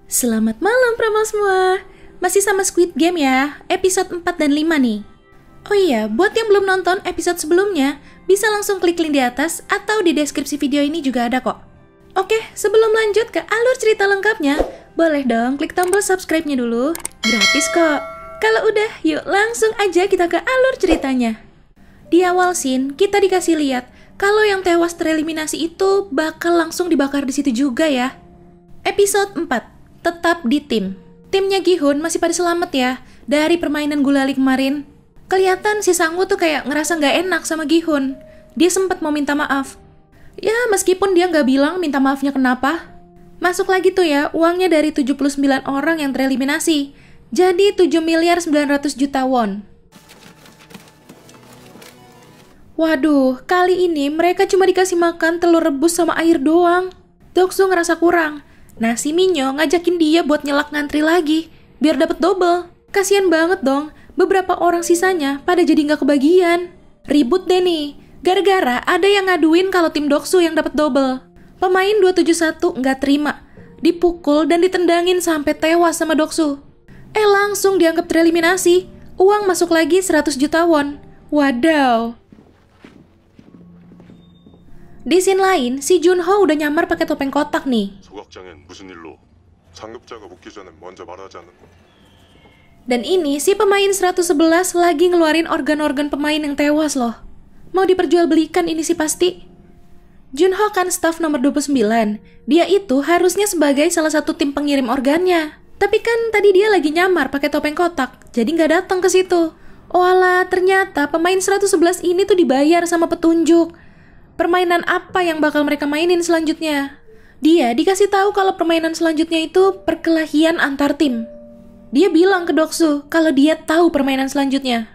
Selamat malam Pramal semua. Masih sama Squid Game ya, episode 4 dan 5 nih. Oh iya, buat yang belum nonton episode sebelumnya, bisa langsung klik link di atas atau di deskripsi video ini juga ada kok. Oke, sebelum lanjut ke alur cerita lengkapnya, boleh dong klik tombol subscribe-nya dulu. Gratis kok. Kalau udah, yuk langsung aja kita ke alur ceritanya. Di awal scene, kita dikasih lihat kalau yang tewas tereliminasi itu bakal langsung dibakar di situ juga ya. Episode 4. Tetap di tim. Timnya Gi-hun masih pada selamat ya dari permainan gulali kemarin. Kelihatan si Sang-woo tuh kayak ngerasa nggak enak sama Gi-hun. Dia sempat mau minta maaf. Ya meskipun dia nggak bilang minta maafnya kenapa. Masuk lagi tuh ya uangnya dari 79 orang yang tereliminasi. Jadi 7.900.000.000 won. Waduh, kali ini mereka cuma dikasih makan telur rebus sama air doang. Doksu ngerasa kurang. Nah, si Minyo ngajakin dia buat nyelak ngantri lagi, biar dapet double. Kasian banget dong, beberapa orang sisanya pada jadi nggak kebagian. Ribut deh nih, gara-gara ada yang ngaduin kalau tim Doksu yang dapet double. Pemain 271 nggak terima, dipukul dan ditendangin sampai tewas sama Doksu. Langsung dianggap tereliminasi, uang masuk lagi 100 juta won. Wadaw. Di scene lain, si Junho udah nyamar pakai topeng kotak nih. Dan ini si pemain 111 lagi ngeluarin organ-organ pemain yang tewas loh. Mau diperjualbelikan ini sih pasti. Junho kan staff nomor 29. Dia itu harusnya sebagai salah satu tim pengirim organnya. Tapi kan tadi dia lagi nyamar pakai topeng kotak, jadi nggak datang ke situ. Walah, ternyata pemain 111 ini tuh dibayar sama petunjuk. Permainan apa yang bakal mereka mainin selanjutnya? Dia dikasih tahu kalau permainan selanjutnya itu perkelahian antar tim. Dia bilang ke Doksu kalau dia tahu permainan selanjutnya.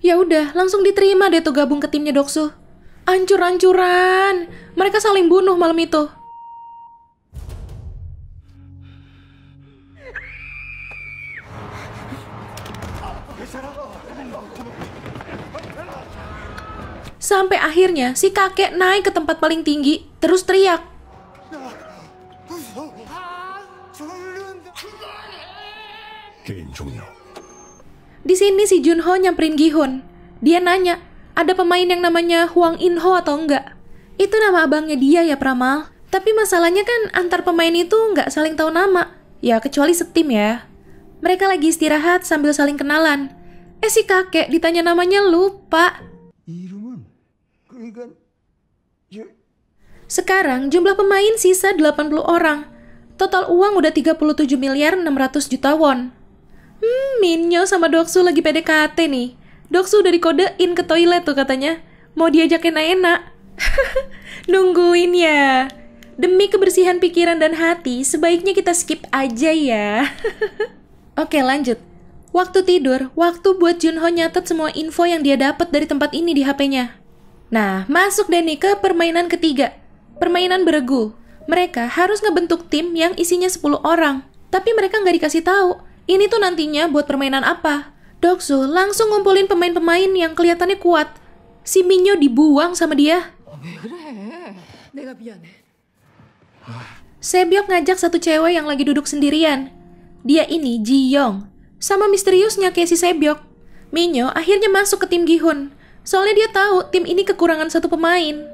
Ya udah, langsung diterima deh tuh gabung ke timnya Doksu. Ancur-ancuran. Mereka saling bunuh malam itu. Sampai akhirnya si kakek naik ke tempat paling tinggi, terus teriak. Di sini si Junho nyamperin Gi-hun. Dia nanya, ada pemain yang namanya Hwang In-ho atau enggak? Itu nama abangnya dia ya Pramal. Tapi masalahnya kan antar pemain itu nggak saling tahu nama. Ya kecuali setim ya. Mereka lagi istirahat sambil saling kenalan. Si kakek ditanya namanya lupa. Sekarang jumlah pemain sisa 80 orang. Total uang udah 37.600.000.000 won. Minyo sama Doksu lagi PDKT nih. Doksu udah dikodein ke toilet tuh katanya. Mau diajak enak-enak. Nungguin ya. Demi kebersihan pikiran dan hati, sebaiknya kita skip aja ya. Oke lanjut. Waktu tidur, waktu buat Junho nyatet semua info yang dia dapat dari tempat ini di HP-nya. Nah, masuk deh nih ke permainan ketiga. Permainan beregu. Mereka harus ngebentuk tim yang isinya 10 orang. Tapi mereka nggak dikasih tahu. Ini tuh nantinya buat permainan apa. Doksu langsung ngumpulin pemain-pemain yang kelihatannya kuat. Si Minyo dibuang sama dia. Sebyok ngajak satu cewek yang lagi duduk sendirian. Dia ini Ji Young. Sama misteriusnya kayak si Sebyok. Minyo akhirnya masuk ke tim Gi-hun. Soalnya dia tahu tim ini kekurangan satu pemain.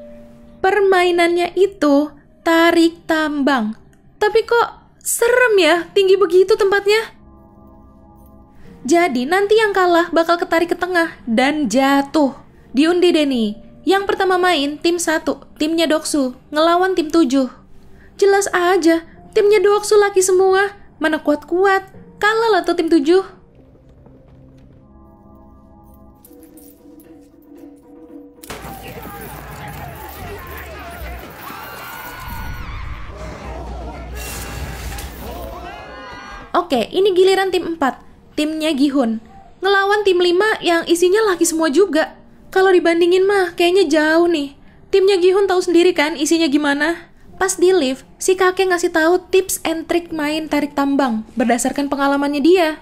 Permainannya itu tarik tambang. Tapi kok serem ya, tinggi begitu tempatnya. Jadi nanti yang kalah bakal ketarik ke tengah dan jatuh. Diundi deh nih. Yang pertama main tim 1, timnya Doksu, ngelawan tim 7. Jelas aja, timnya Doksu laki semua. Mana kuat-kuat, kalah lah tuh tim 7. Oke, ini giliran tim 4, timnya Gi-hun. Ngelawan tim 5 yang isinya laki semua juga. Kalau dibandingin mah kayaknya jauh nih. Timnya Gi-hun tahu sendiri kan isinya gimana. Pas di lift, si kakek ngasih tahu tips and trick main tarik tambang berdasarkan pengalamannya dia.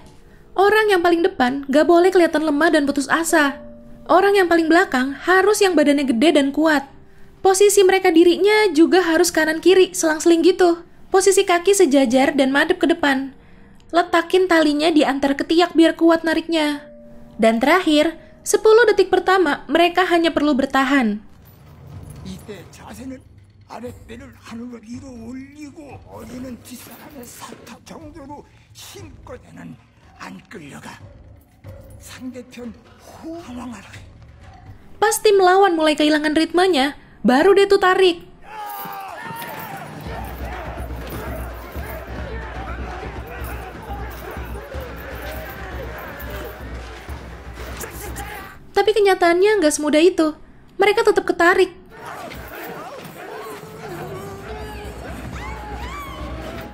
Orang yang paling depan gak boleh kelihatan lemah dan putus asa. Orang yang paling belakang harus yang badannya gede dan kuat. Posisi mereka dirinya juga harus kanan kiri, selang-seling gitu. Posisi kaki sejajar dan madep ke depan. Letakin talinya di antara ketiak biar kuat nariknya. Dan terakhir, 10 detik pertama mereka hanya perlu bertahan. 이때 자세는 아랫배를 하늘로 위로 올리고 어디는 뒷사람의 사타 정도로 힘껏에는 안 끌려가. 상대편 호황하라. Pas tim lawan mulai kehilangan ritmenya, baru dia tuh tarik. Tapi kenyataannya nggak semudah itu. Mereka tetap ketarik.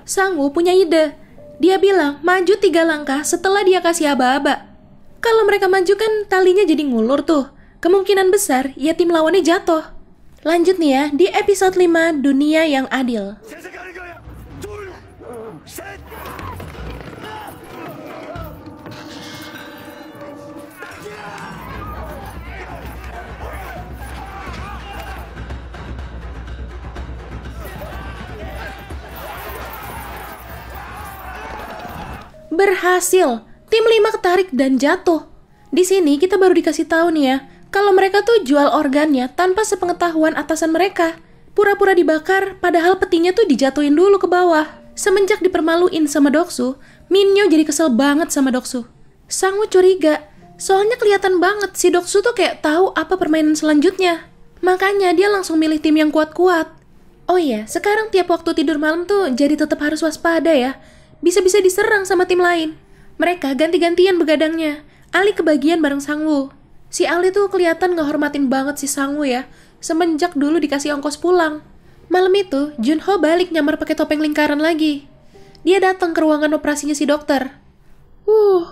Sangwoo punya ide. Dia bilang maju 3 langkah setelah dia kasih aba-aba. Kalau mereka maju kan talinya jadi ngulur tuh. Kemungkinan besar ya tim lawannya jatuh. Lanjut nih ya, di episode 5 Dunia yang Adil. Berhasil, tim 5 ketarik dan jatuh. Di sini kita baru dikasih tahu nih ya, kalau mereka tuh jual organnya tanpa sepengetahuan atasan mereka. Pura-pura dibakar, padahal petinya tuh dijatuhin dulu ke bawah. Semenjak dipermaluin sama Doksu, Minyo jadi kesel banget sama Doksu. Sangwoo curiga, soalnya kelihatan banget si Doksu tuh kayak tahu apa permainan selanjutnya. Makanya dia langsung milih tim yang kuat-kuat. Oh iya, sekarang tiap waktu tidur malam tuh jadi tetap harus waspada ya. Bisa-bisa diserang sama tim lain. Mereka ganti-gantian begadangnya. Ali kebagian bareng Sangwoo. Si Ali tuh kelihatan ngehormatin banget si Sangwoo ya, semenjak dulu dikasih ongkos pulang. Malam itu, Junho balik nyamar pakai topeng lingkaran lagi. Dia datang ke ruangan operasinya si dokter.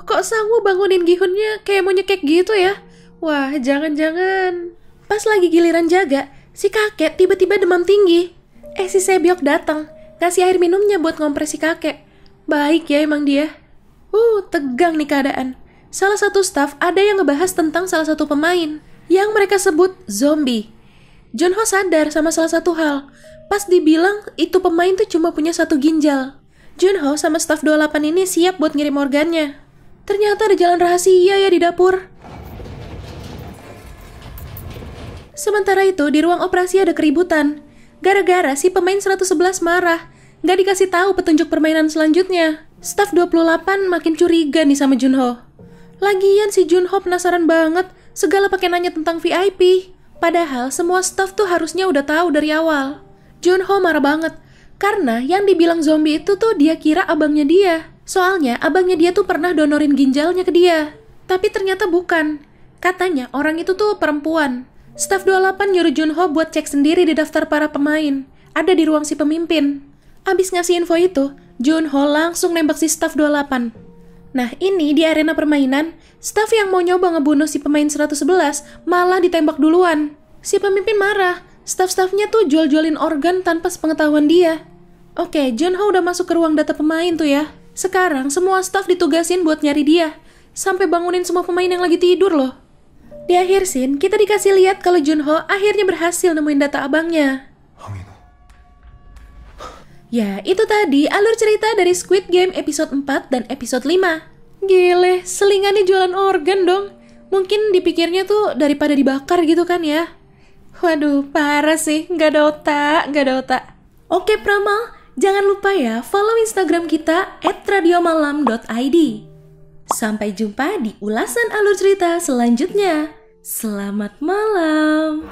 Kok Sangwoo bangunin Gi-hunnya kayak mau nyekek gitu ya? Wah, jangan-jangan. Pas lagi giliran jaga, si kakek tiba-tiba demam tinggi. Si Sebyok datang, kasih air minumnya buat ngompres si kakek. Baik ya emang dia. Tegang nih keadaan. Salah satu staf ada yang ngebahas tentang salah satu pemain yang mereka sebut zombie. Junho sadar sama salah satu hal. Pas dibilang itu pemain tuh cuma punya 1 ginjal. Junho sama staf 28 ini siap buat ngirim organnya. Ternyata ada jalan rahasia ya di dapur. Sementara itu di ruang operasi ada keributan. Gara-gara si pemain 111 marah. Gak dikasih tahu petunjuk permainan selanjutnya. Staf 28 makin curiga nih sama Junho. Lagian si Junho penasaran banget, segala pakai nanya tentang VIP. Padahal semua staf tuh harusnya udah tahu dari awal. Junho marah banget, karena yang dibilang zombie itu tuh dia kira abangnya dia. Soalnya abangnya dia tuh pernah donorin ginjalnya ke dia. Tapi ternyata bukan. Katanya orang itu tuh perempuan. Staf 28 nyuruh Junho buat cek sendiri di daftar para pemain. Ada di ruang si pemimpin. Abis ngasih info itu, Junho langsung nembak si staf 28. Nah ini di arena permainan, staf yang mau nyoba ngebunuh si pemain 111 malah ditembak duluan. Si pemimpin marah, staf-stafnya tuh jual-jualin organ tanpa sepengetahuan dia. Oke, Junho udah masuk ke ruang data pemain tuh ya. Sekarang semua staf ditugasin buat nyari dia, sampai bangunin semua pemain yang lagi tidur loh. Di akhir scene, kita dikasih lihat kalau Junho akhirnya berhasil nemuin data abangnya. Ya, itu tadi alur cerita dari Squid Game episode 4 dan episode 5. Gile, selingannya jualan organ dong. Mungkin dipikirnya tuh daripada dibakar gitu kan ya. Waduh, parah sih, gak ada otak. Oke Pramal, jangan lupa ya follow Instagram kita @radiomalam.id. Sampai jumpa di ulasan alur cerita selanjutnya. Selamat malam.